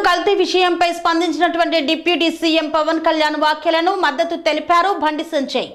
కల్తీ విషయంపై స్పందించినటువంటి deputy CM Pawan Kalyan వ్యాఖ్యలను మద్దతు తెలిపారు బండి సంజయ్.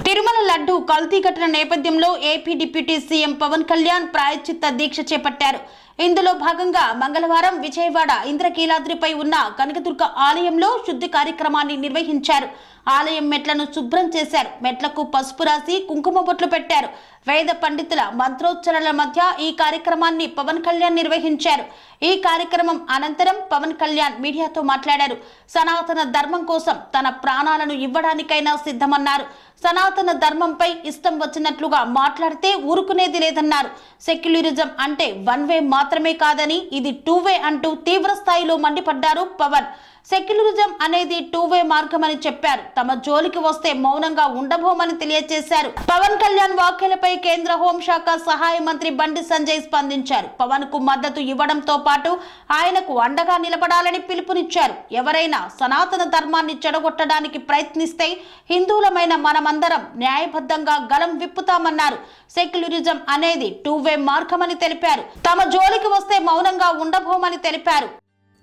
తిరుమల లడ్డు కల్తీ ఘటన నేపథ్యంలో AP deputy CM Pawan Kalyan ప్రాయశ్చిత్త దీక్ష చేపట్టారు. ఇందులో భాగంగా మంగళవారం విజయవాడ ఇంద్రకీలాద్రిపై ఉన్న కనకదుర్గ ఆలయంలో శుద్ధి కార్యక్రమాన్ని నిర్వహించారు. ఆలయం మెట్లను శుభ్రం చేశారు. మెట్లకు పసుపు రాసి కుంకుమ బొట్లు పెట్టారు. వేద పండితుల మంత్రోచ్చరణల మధ్య ఈ కార్యక్రమాన్ని పవన్ కళ్యాణ్ నిర్వహించారు. ఈ కార్యక్రమం అనంతరం పవన్ కళ్యాణ్ మీడియాతో మాట్లాడారు. సనాతన ధర్మం కోసం తన ప్రాణాలను ఇవ్వడానికైనా సిద్ధమన్నారు. సనాతన ధర్మంపై ఇష్టం వచ్చినట్లుగా మాట్లాడితే ఊరుకునేది లేదన్నారు. సెక్యులరిజం అంటే వన్ వే మాత్రమే కాదని ఇది టూ వే అంటూ తీవ్ర స్థాయిలో మండిపడ్డారు పవన్. సెక్యులరిజం అనేది టూ వే మార్గమని చెప్పారు. తమ జోలికి వస్తే మౌనంగా ఉండబోమని తెలియజేశారు. పవన్ కళ్యాణ్ వ్యాఖ్యలపై కేంద్ర హోంశాఖ సహాయ మంత్రి బండి సంజయ్ స్పందించారు. పవన్ కు మద్దతు ఇవ్వడంతో పాటు ఆయనకు అండగా నిలబడాలని పిలుపునిచ్చారు. ఎవరైనా సనాతన ధర్మాన్ని చెడగొట్టడానికి ప్రయత్నిస్తే హిందువులమైన మనమందరం న్యాయబద్ధంగా గలం విప్పుతామన్నారు. సెక్యులరిజం అనేది టూ వే మార్గమని తెలిపారు. తమ జోలికి వస్తే మౌనంగా ఉండబోమని తెలిపారు.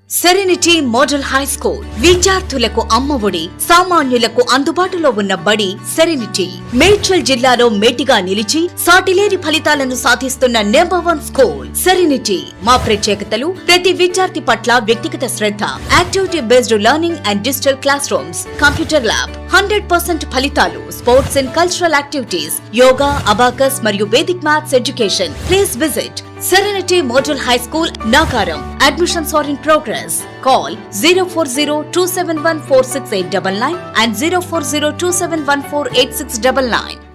సెరెనిటీ మోడల్ హై స్కూల్ విద్యార్థులకు అమ్మఒడి, సామాన్యులకు అందుబాటులో ఉన్న బడి సెరెనిటీ. మేడ్చల్ జిల్లాలో మేటిగా నిలిచి సాటిలేని ఫలితాలను సాధిస్తున్న #1 స్కూల్ సెరెనిటీ. మా ప్రత్యేకతలు ప్రతి విద్యార్థి పట్ల వ్యక్తిగత శ్రద్ధ, activity based learning and digital classrooms, computer lab, 100% ఫలితాలు, sports and cultural activities, yoga, abacus మరియు Vedic maths education. Please visit Serenity Model High School, Nagaram. Admissions are in progress. Call 040-271-46899 and 040-271-48699.